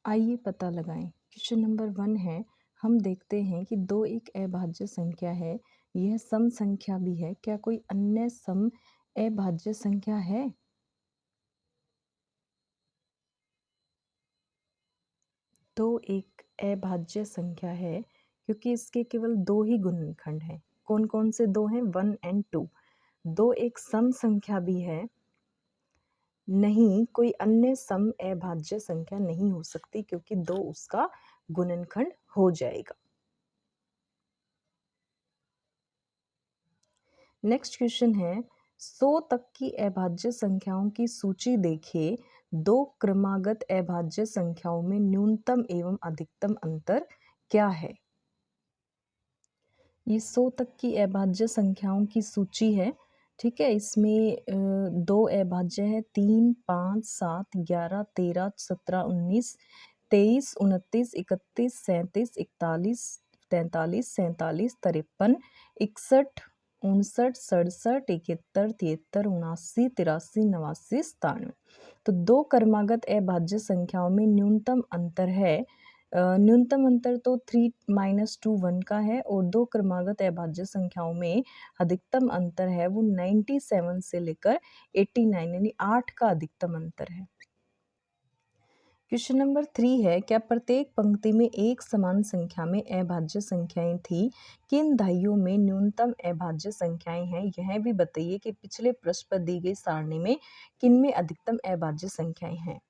आइए पता लगाएं। क्वेश्चन नंबर 1 है। हम देखते हैं कि 2 एक अभाज्य संख्या है। यह सम संख्या भी है। क्या कोई अन्य सम अभाज्य संख्या है? दो एक अभाज्य संख्या है क्योंकि इसके केवल 2 ही गुणनखंड हैं। कौन कौन से 2 हैं? 1 एंड 2। 2 एक सम संख्या भी है। नहीं, कोई अन्य सम अभाज्य संख्या नहीं हो सकती क्योंकि 2 उसका गुणनखंड हो जाएगा। नेक्स्ट क्वेश्चन है, 100 तक की अभाज्य संख्याओं की सूची देखिए। 2 क्रमागत अभाज्य संख्याओं में न्यूनतम एवं अधिकतम अंतर क्या है? ये 100 तक की अभाज्य संख्याओं की सूची है। ठीक है, इसमें 2 अभाज्य है, 3, 5, 7, 11, 13, 17, 19, 23, 29, 31, 37, 41, 43, 47, 53, 61, 59, 67, 71, 73, 79, 83, 89, 97। तो 2 क्रमागत अभाज्य संख्याओं में न्यूनतम अंतर है। न्यूनतम अंतर तो 3 - 2 1 का है और 2 क्रमागत अभाज्य संख्याओं में अधिकतम अंतर है वो 97 से लेकर 89 यानी 8 का अधिकतम अंतर है। क्वेश्चन नंबर 3 है, क्या प्रत्येक पंक्ति में एक समान संख्या में अभाज्य संख्याएं थी? किन दहाइयों में न्यूनतम अभाज्य संख्याएं हैं? यह भी बताइए कि पिछले पृष्ठ पर दी गई सारणी में किनमें अधिकतम अभाज्य संख्याएं हैं।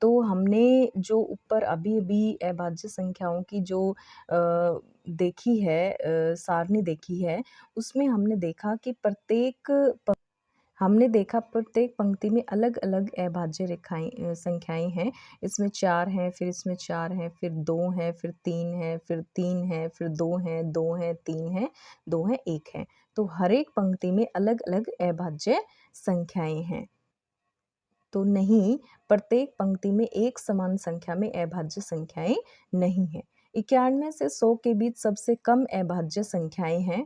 तो हमने जो ऊपर अभी-अभी अभाज्य संख्याओं की जो देखी है, सारणी देखी है, उसमें हमने देखा प्रत्येक पंक्ति में अलग-अलग अभाज्य संख्याएँ हैं। इसमें 4 हैं, फिर इसमें 4 हैं, फिर 2 हैं, फिर 3 हैं, फिर 3 हैं, फिर 2 हैं, 2 हैं, 3 हैं, 2 हैं, 1 है। तो हर एक पंक्ति में अलग-अलग अभाज्य संख्याएँ हैं। तो नहीं, प्रत्येक पंक्ति में एक समान संख्या में अभाज्य संख्याएं नहीं हैं। 91 से 100 के बीच सबसे कम अभाज्य संख्याएं हैं।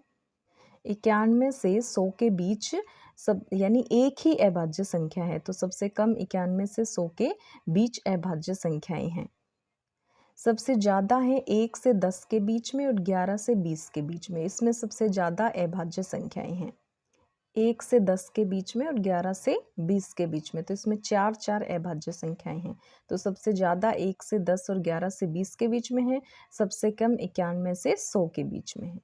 91 से 100 के बीच सब यानी एक ही अभाज्य संख्या है, तो सबसे कम 91 से 100 के बीच अभाज्य संख्याएं हैं। सबसे ज़्यादा है 1 से 10 के बीच में और 11 से 20 के बीच में। इसमें सबसे ज़्यादा अभाज्य संख्याएं हैं 1 से 10 के बीच में और 11 से 20 के बीच में। तो इसमें 4 अभाज्य संख्याएं हैं। तो सबसे ज़्यादा 1 से 10 और 11 से 20 के बीच में है, सबसे कम 91 से 100 के बीच में है।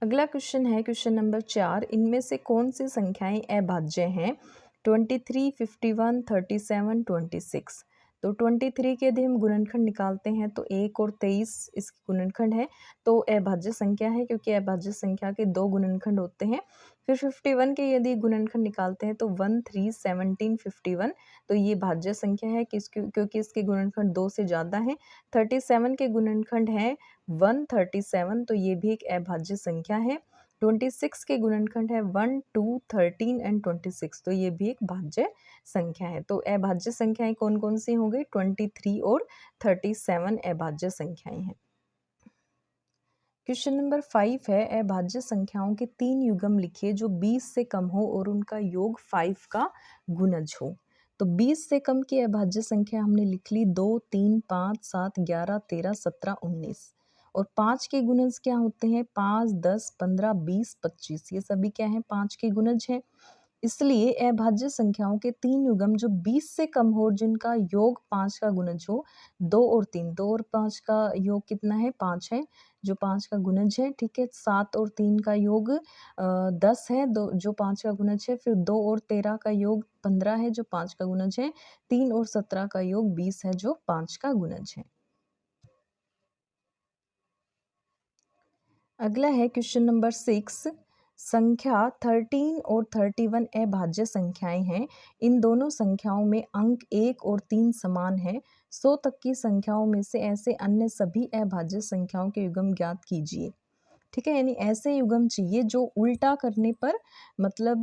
अगला क्वेश्चन है क्वेश्चन नंबर 4, इनमें से कौन सी संख्याएं अभाज्य हैं? 23, 51, 37, 26। तो 23 के यदि हम गुणनखंड निकालते हैं तो 1 और 23 इसके गुणनखंड है, तो अभाज्य संख्या है क्योंकि अभाज्य संख्या के 2 गुणनखंड होते हैं। फिर 51 के यदि गुणनखंड निकालते हैं तो 1, 3, 17, 51, तो ये भाज्य संख्या है क्योंकि इसके गुणनखंड 2 से ज़्यादा हैं। 37 के गुणनखंड है 137, तो ये भी एक अभाज्य संख्या है। 26 के गुणनखंड है 1, 2, 13 एंड 26, तो ये भी एक भाज्य संख्या है। तो अभाज्य संख्याएं कौन कौन सी हो गई? 23 और 37 अभाज्य संख्याएं हैं। क्वेश्चन नंबर 5 है, अभाज्य संख्याओं के 3 युग्म लिखिए जो 20 से कम हो और उनका योग 5 का गुणज हो। तो 20 से कम की अभाज्य संख्या हमने लिख ली 2, 3, 5, 7, 11, 13, 17, 19। और 5 के गुणज क्या होते हैं? 5, 10, 15, 20, 25। ये सभी क्या है? 5 के गुणज हैं। इसलिए अभाज्य संख्याओं के 3 युग्म जो 20 से कम हो और जिनका योग 5 का गुणज हो, 2 और 3, 2 और 5 का योग कितना है? 5 है, जो 5 का गुणज है। ठीक है, 7 और 3 का योग 10 है, जो 5 का गुणज है। फिर 2 और 13 का योग 15 है, जो 5 का गुणज है। 3 और 17 का योग 20 है, जो 5 का गुणज है। अगला है क्वेश्चन नंबर 6, संख्या 13 और 31 अभाज्य संख्याएं हैं। इन दोनों संख्याओं में अंक 1 और 3 समान है। 100 तक की संख्याओं में से ऐसे अन्य सभी अभाज्य संख्याओं के युग्म ज्ञात कीजिए। ठीक है, यानी ऐसे युग्म चाहिए जो उल्टा करने पर मतलब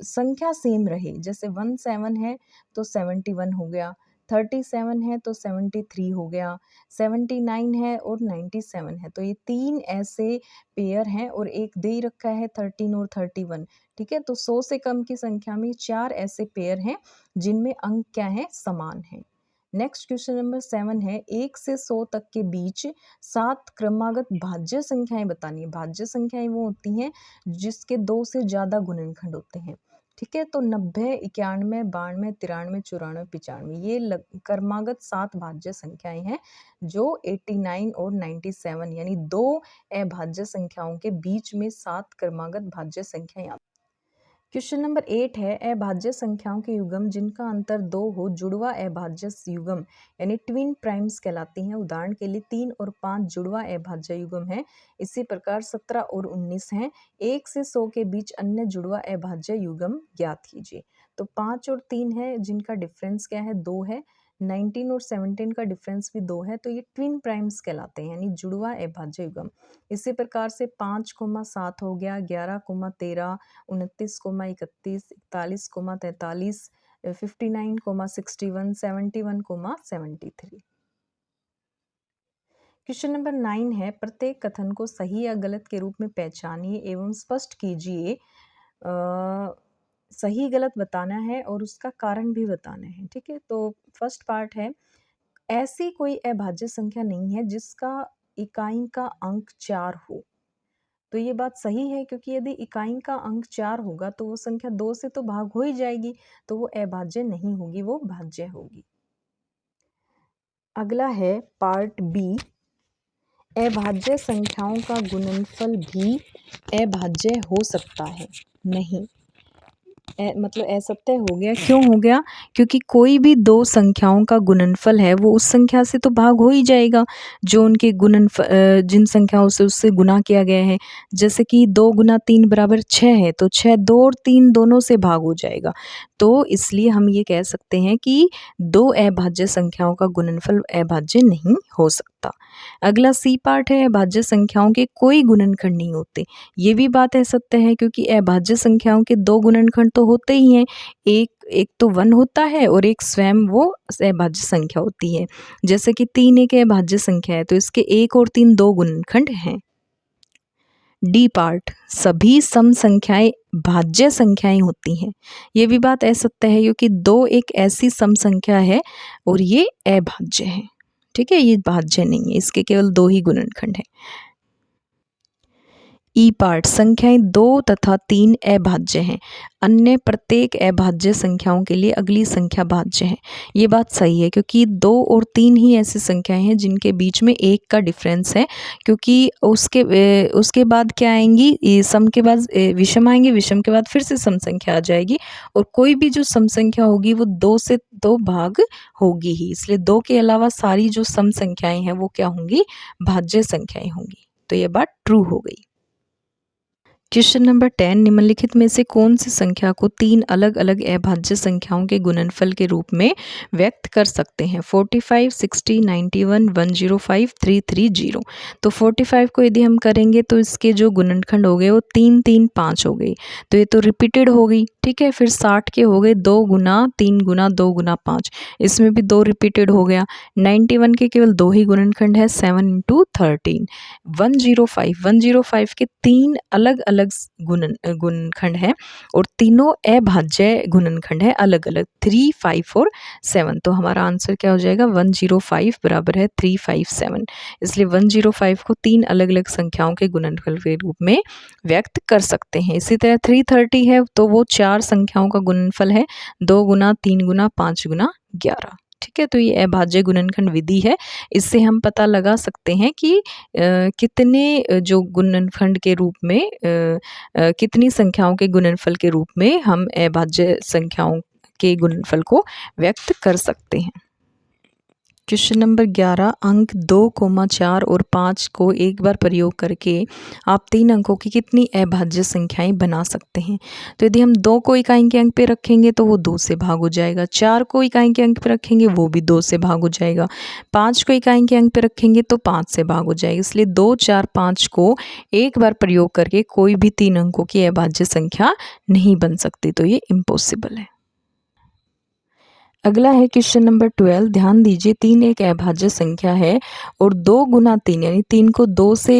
संख्या सेम रहे। जैसे 17 है तो 71 हो गया, 37 है तो 73 हो गया, 79 है और 97 है। तो ये 3 ऐसे पेयर हैं और एक दे ही रखा है 13 और 31। ठीक है, तो 100 से कम की संख्या में 4 ऐसे पेयर हैं जिनमें अंक क्या है? समान है। नेक्स्ट क्वेश्चन नंबर 7 है 1 से 100 तक के बीच 7 क्रमागत भाज्य संख्याएं बतानी है। भाज्य संख्याएं वो होती हैं जिसके 2 से ज़्यादा गुणनखंड होते हैं। ठीक है, तो 90, 91, 92, 93, 94, 95 ये क्रमागत 7 भाज्य संख्याएं हैं जो 89 और 97 यानी 2 अभाज्य संख्याओं के बीच में 7 क्रमागत भाज्य संख्याएं। क्वेश्चन नंबर 8 है अभाज्य संख्याओं के युग्म जिनका अंतर 2 हो जुड़वा अभाज्य युग्म यानी ट्विन प्राइम्स कहलाती हैं। उदाहरण के लिए 3 और 5 जुड़वा अभाज्य युग्म है। इसी प्रकार 17 और 19 हैं। 1 से 100 के बीच अन्य जुड़वा अभाज्य युग्म ज्ञात कीजिए। तो 5 और 3 है जिनका डिफरेंस क्या है, 2 है। 19 और 17 का डिफरेंस भी 2 है, तो ये ट्विन प्राइम्स कहलाते हैं यानी जुड़वा अभाज्य युग्म। इसी प्रकार से 5,7 हो गया, 11,13, 29,31, 41,43, 59,61, 71,73। क्वेश्चन नंबर 9 है प्रत्येक कथन को सही या गलत के रूप में पहचानिए एवं स्पष्ट कीजिए। सही गलत बताना है और उसका कारण भी बताना है। ठीक है, तो फर्स्ट पार्ट है ऐसी कोई अभाज्य संख्या नहीं है जिसका इकाई का अंक 4 हो। तो ये बात सही है क्योंकि यदि इकाई का अंक 4 होगा तो वो संख्या 2 से तो भाग हो ही जाएगी, तो वो अभाज्य नहीं होगी, वो भाज्य होगी। अगला है पार्ट बी, अभाज्य संख्याओं का गुणनफल भी अभाज्य हो सकता है। नहीं, मतलब असत्य हो गया। क्यों हो गया? क्योंकि कोई भी 2 संख्याओं का गुणनफल है वो उस संख्या से तो भाग हो ही जाएगा जो उनके जिन संख्याओं से उससे गुना किया गया है। जैसे कि 2 गुना 3 बराबर 6 है, तो 6 2 और 3 दोनों से भाग हो जाएगा। तो इसलिए हम ये कह सकते हैं कि 2 अभाज्य संख्याओं का गुणनफल अभाज्य नहीं हो सकता। अगला सी पार्ट है अभाज्य संख्याओं के कोई गुणनखंड नहीं होते। ये भी बात असत्य है क्योंकि अभाज्य संख्याओं के 2 गुणनखंड तो होते ही हैं। एक तो 1 होता है और एक स्वयं वो अभाज्य संख्या होती है। जैसे कि 3 एक अभाज्य संख्या है तो इसके 1 और 3 2 गुणनखंड हैं। डी पार्ट सभी सम संख्याएं भाज्य संख्याएं होती हैं। ये भी बात असत्य है क्योंकि 2 एक ऐसी सम संख्या है और ये अभाज्य है। ठीक है, ये भाज्य नहीं है, इसके केवल 2 ही गुणनखंड हैं। ई पार्ट संख्याएं 2 तथा 3 अभाज्य हैं, अन्य प्रत्येक अभाज्य संख्याओं के लिए अगली संख्या भाज्य है। ये बात सही है क्योंकि 2 और 3 ही ऐसी संख्याएं हैं जिनके बीच में 1 का डिफरेंस है, क्योंकि उसके बाद क्या आएंगी, सम के बाद विषम आएंगे, विषम के बाद फिर से सम संख्या आ जाएगी और कोई भी जो सम संख्या होगी वो 2 से 2 भाग होगी ही। इसलिए 2 के अलावा सारी जो सम संख्याएं हैं वो क्या होंगी, भाज्य संख्याएं होंगी। तो ये बात ट्रू हो गई। क्वेश्चन नंबर 10 निम्नलिखित में से कौन सी संख्या को 3 अलग अलग अभाज्य संख्याओं के गुणनफल के रूप में व्यक्त कर सकते हैं? 45, 60, 91, 105, 330। तो 45 को यदि हम करेंगे तो इसके जो गुणनखंड हो गए वो 3 3 5 हो गई, तो ये तो रिपीटेड हो गई। ठीक है, फिर 60 के हो गए 2 गुना 3 गुना 2 गुना 5, इसमें भी 2 रिपीटेड हो गया। 91 के केवल 2 ही गुणनखंड है, 7 × 13। 105 के 3 अलग अलग गुणनखंड है और तीनों अभाज्य गुणनखंड है अलग अलग, 3, 5 और 7। तो हमारा आंसर क्या हो जाएगा, 105 बराबर है 357। इसलिए 105 को 3 अलग अलग संख्याओं के गुणनफल के रूप में व्यक्त कर सकते हैं। इसी तरह 330 है तो वो 4 संख्याओं का गुणनफल है, 2 गुना 3 गुना 5 गुना 11। ठीक है, तो ये अभाज्य गुणनखंड विधि है। इससे हम पता लगा सकते हैं कि कितने जो गुणनखंड के रूप में कितनी संख्याओं के गुणनफल के रूप में हम अभाज्य संख्याओं के गुणनफल को व्यक्त कर सकते हैं। क्वेश्चन नंबर 11 अंक 2, 4 और 5 को एक बार प्रयोग करके आप 3 अंकों की कितनी अभाज्य संख्याएं बना सकते हैं? तो यदि हम 2 को इकाई के अंक पे रखेंगे तो वो 2 से भाग हो जाएगा, 4 को इकाई के अंक पे रखेंगे वो भी 2 से भाग हो जाएगा, 5 को इकाई के अंक पे रखेंगे तो 5 से भाग हो जाएगा। इसलिए 2, 4, 5 को एक बार प्रयोग करके कोई भी 3 अंकों की अभाज्य संख्या नहीं बन सकती, तो ये इम्पॉसिबल है। अगला है क्वेश्चन नंबर 12। ध्यान दीजिए 3 एक अभाज्य संख्या है और 2 गुना 3 यानी 3 को 2 से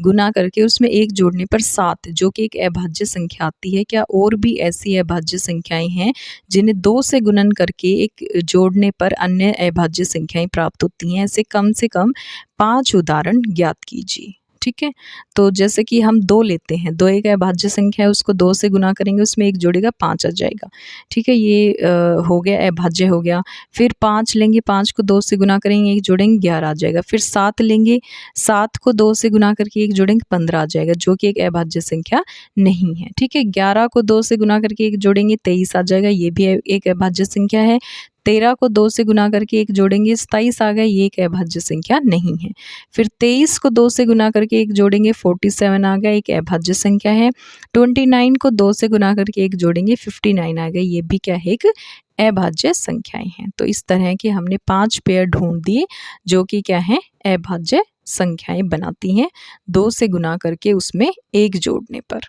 गुना करके उसमें 1 जोड़ने पर 7 जो कि एक अभाज्य संख्या आती है। क्या और भी ऐसी अभाज्य संख्याएं हैं जिन्हें 2 से गुणन करके एक जोड़ने पर अन्य अभाज्य संख्याएं प्राप्त होती हैं? ऐसे कम से कम 5 उदाहरण ज्ञात कीजिए। ठीक है, तो जैसे कि हम 2 लेते हैं, 2 एक अभाज्य संख्या है, उसको 2 से गुना करेंगे, उसमें 1 जोड़ेगा 5 आ जाएगा। ठीक है, ये हो गया अभाज्य हो गया। फिर 5 लेंगे, 5 को 2 से गुना करेंगे, 1 जोड़ेंगे 11 आ जाएगा। फिर 7 लेंगे, 7 को 2 से गुना करके 1 जोड़ेंगे 15 आ जाएगा, जो कि एक अभाज्य संख्या नहीं है। ठीक है, 11 को 2 से गुना करके 1 जोड़ेंगे 23 आ जाएगा, ये भी एक अभाज्य संख्या है। 13 को 2 से गुना करके 1 जोड़ेंगे 27 आ गया, ये एक अभाज्य संख्या नहीं है। फिर 23 को 2 से गुना करके 1 जोड़ेंगे 47 आ गया, एक अभाज्य संख्या है। 29 को 2 से गुना करके 1 जोड़ेंगे 59 आ गया, ये भी क्या है, एक अभाज्य संख्याएं हैं। तो इस तरह के हमने 5 पेयर ढूंढ दिए जो कि क्या है, अभाज्य संख्याएं बनाती हैं 2 से गुना करके उसमें 1 जोड़ने पर।